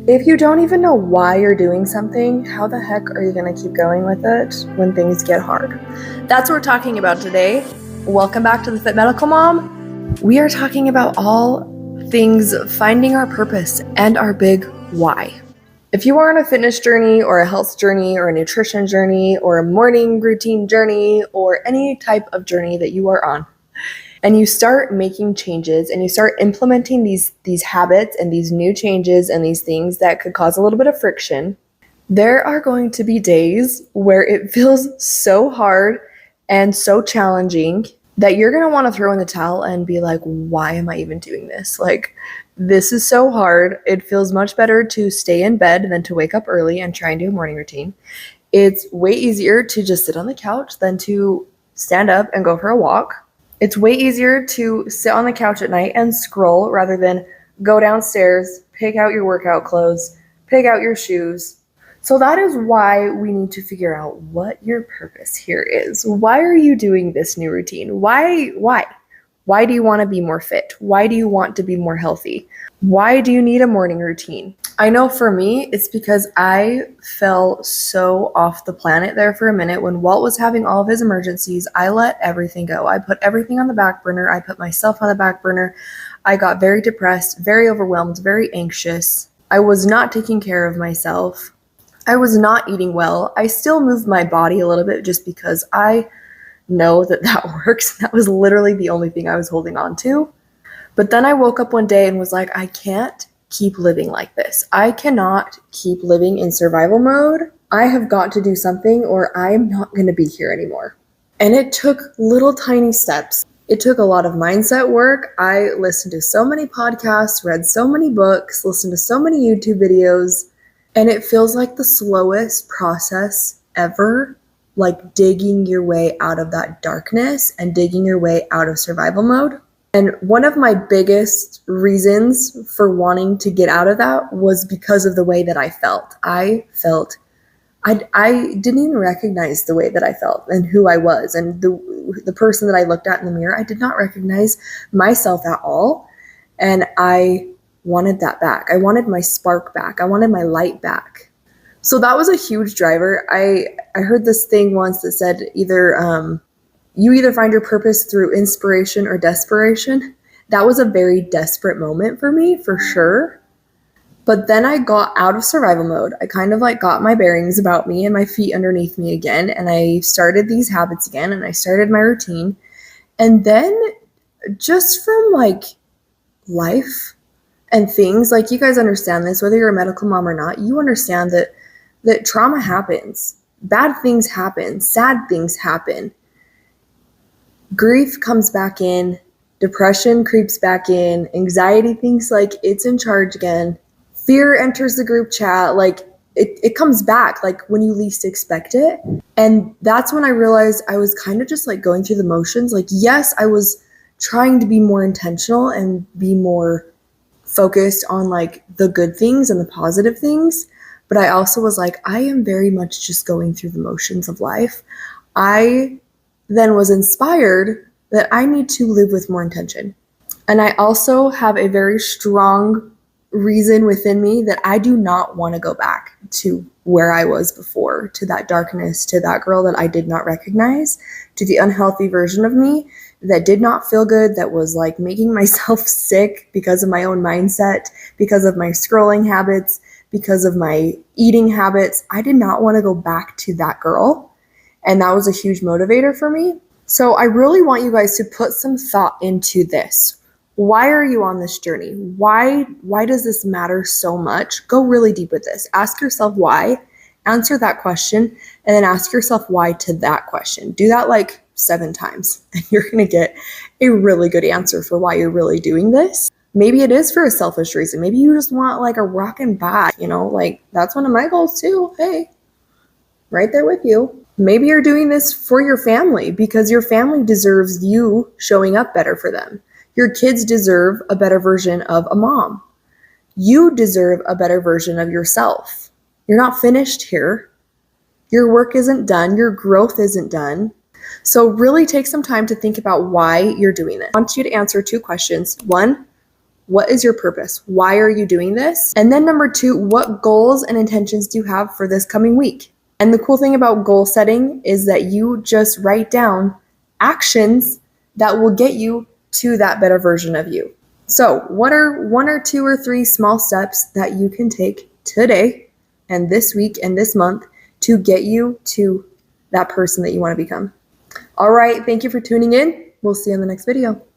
If you don't even know why you're doing something, how the heck are you going to keep going with it when things get hard? That's what we're talking about today. Welcome back to the Fit Medical Mom. We are talking about all things finding our purpose and our big why. If you are on a fitness journey or a health journey or a nutrition journey or a morning routine journey or any type of journey that you are on, and you start making changes and you start implementing these habits and these new changes and these things that could cause a little bit of friction, there are going to be days where it feels so hard and so challenging that you're going to want to throw in the towel and be like, why am I even doing this? Like, this is so hard. It feels much better to stay in bed than to wake up early and try and do a morning routine. It's way easier to just sit on the couch than to stand up and go for a walk. It's way easier to sit on the couch at night and scroll rather than go downstairs, pick out your workout clothes, pick out your shoes. So that is why we need to figure out what your purpose here is. Why are you doing this new routine? Why? Why do you want to be more fit? Why do you want to be more healthy? Why do you need a morning routine? I know for me, it's because I fell so off the planet there for a minute. When Walt was having all of his emergencies, I let everything go. I put everything on the back burner. I put myself on the back burner. I got very depressed, very overwhelmed, very anxious. I was not taking care of myself. I was not eating well. I still moved my body a little bit just because I know that works. That was literally the only thing I was holding on to. But then I woke up one day and was like, I can't keep living like this. I cannot keep living in survival mode. I have got to do something or I'm not going to be here anymore. And it took little tiny steps. It took a lot of mindset work. I listened to so many podcasts, read so many books, listened to so many YouTube videos, and it feels like the slowest process ever, like digging your way out of that darkness and digging your way out of survival mode. And one of my biggest reasons for wanting to get out of that was because of the way that I felt. I didn't even recognize the way that I felt and who I was and the person that I looked at in the mirror. I did not recognize myself at all. And I wanted that back. I wanted my spark back. I wanted my light back. So that was a huge driver. I heard this thing once that said you either find your purpose through inspiration or desperation. That was a very desperate moment for me, for sure. But then I got out of survival mode. I kind of like got my bearings about me and my feet underneath me again. And I started these habits again and I started my routine. And then just from like life and things, like you guys understand this, whether you're a medical mom or not, you understand that trauma happens. Bad things happen. Sad things happen. Grief comes back in, depression creeps back in, anxiety thinks like it's in charge again, fear enters the group chat, like it comes back like when you least expect it. And that's when I realized I was kind of just like going through the motions. Like, yes, I was trying to be more intentional and be more focused on like the good things and the positive things, but I also was like, I am very much just going through the motions of life. I then was inspired that I need to live with more intention. And I also have a very strong reason within me that I do not want to go back to where I was before, to that darkness, to that girl that I did not recognize, to the unhealthy version of me that did not feel good, that was like making myself sick because of my own mindset, because of my scrolling habits, because of my eating habits. I did not want to go back to that girl. And that was a huge motivator for me. So I really want you guys to put some thought into this. Why are you on this journey? Why does this matter so much? Go really deep with this. Ask yourself why, answer that question, and then ask yourself why to that question. Do that like 7 times, and you're going to get a really good answer for why you're really doing this. Maybe it is for a selfish reason. Maybe you just want like a rockin' bod, like that's one of my goals too. Hey, right there with you. Maybe you're doing this for your family because your family deserves you showing up better for them. Your kids deserve a better version of a mom. You deserve a better version of yourself. You're not finished here. Your work isn't done. Your growth isn't done. So really take some time to think about why you're doing this. I want you to answer 2 questions. 1, What is your purpose? Why are you doing this? And then number 2, what goals and intentions do you have for this coming week? And the cool thing about goal setting is that you just write down actions that will get you to that better version of you. So what are 1 or 2 or 3 small steps that you can take today and this week and this month to get you to that person that you want to become? All right, thank you for tuning in. We'll see you in the next video.